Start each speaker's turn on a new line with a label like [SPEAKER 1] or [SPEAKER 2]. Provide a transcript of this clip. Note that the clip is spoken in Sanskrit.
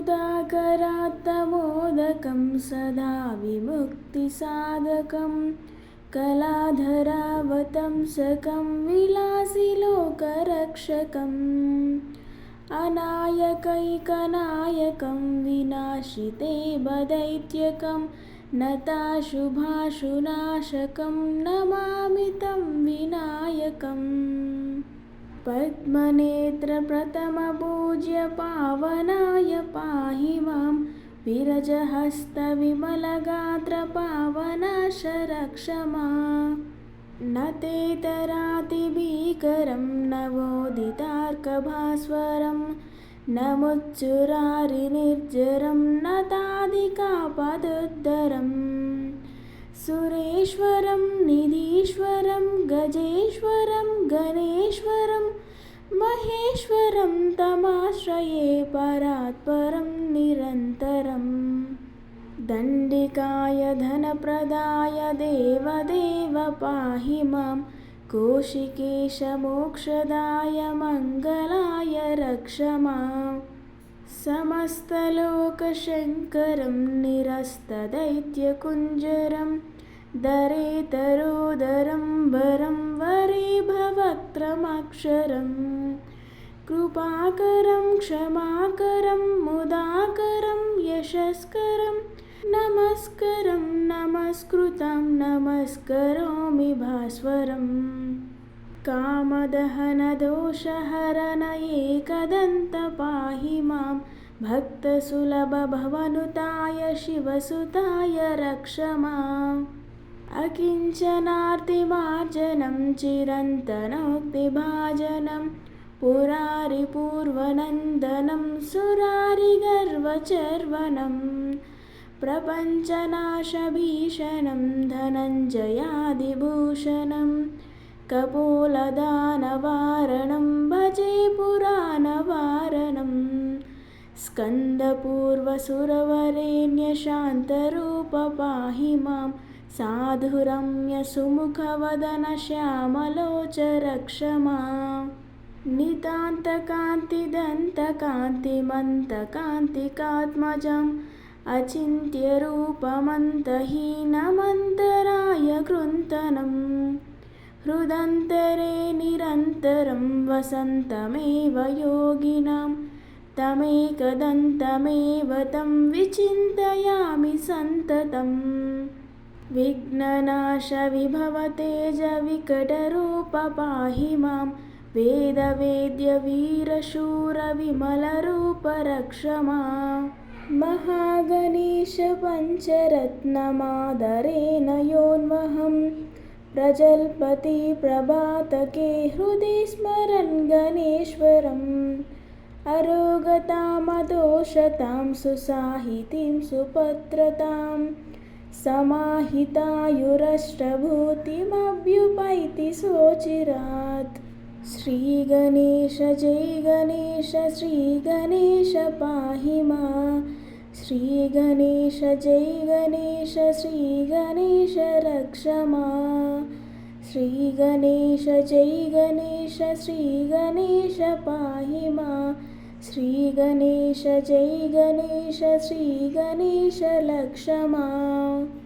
[SPEAKER 1] सुधाकरात्तमोदकं सदा विमुक्तिसाधकं कलाधरावतंसकं विलासिलोकरक्षकम् अनायकैकनायकं विनाशिते बदैत्यकं नताशुभाशुनाशकं नमामि तं विनायकम् पद्मनेत्रप्रथमपूज्य पावनाय पाहि मां विरजहस्तविमलगात्र पावनाश रक्ष मां न तेतरातिभीकरं नवोदितार्कभास्वरं न मुच्चुरारिनिर्जरं न तादिकापदुद्धरम् सुरेश्वरं निधीश्वरं गजेश्वरं गणेश्वरं महेश्वरं तमाश्रये परात्परं निरन्तरम् दण्डिकाय धनप्रदाय देवदेव पाहि मां कौशिकेशमोक्षदाय मङ्गलाय रक्ष माम् समस्तलोकशङ्करं निरस्तदैत्यकुञ्जरं दरेतरोदरं वरं वरेभवक्त्रमक्षरं कृपाकरं क्षमाकरं मुदाकरं यशस्करं नमस्करं नमस्कृतं नमस्करोमि भास्वरम् कामदहनदोषहरण एकदन्त पाहि मां भक्तसुलभभवनुताय शिवसुताय रक्ष माम् अकिञ्चनार्तिमार्जनं चिरन्तनोक्तिभाजनं पुरारिपूर्वनन्दनं सुरारिगर्वचर्वनं प्रपञ्चनाशभीषणं धनञ्जयादिभूषणं कपोलदानवारणं भजे पुराणवारणं स्कन्दपूर्वसुरवरेण्यशान्तरूप पाहि मां साधुरम्यसुमुखवदन श्यामलोच रक्ष माम् नितान्तकान्तिदन्तकान्तिमन्तकान्तिकात्मजम् अचिन्त्यरूपमन्तहीनमन्तराय कृन्तनं हृदन्तरे निरन्तरं वसन्तमेव योगिनां तमेकदन्तमेव तं विचिन्तयामि सन्ततम् विघ्ननाशविभवतेजविकटरूप पाहि मां वेदवेद्यवीरशूरविमलरूप रक्ष माम् महागणेशपञ्चरत्नमादरेण योन्वहं प्रजल्पति प्रभातके हृदि स्मरन् गणेश्वरम् अरोगतामदोषतां सुसाहितीं सुपत्रतां समाहितायुरष्टभूतिमभ्युपैति सोचिरात् श्रीगणेश जय गणेश श्रीगणेश पाहि मां श्रीगणेश जय गणेश श्रीगणेश रक्ष मां श्रीगणेश जय गणेश श्रीगणेश पाहि मां श्रीगणेश जय गणेश श्रीगणेश रक्ष मां।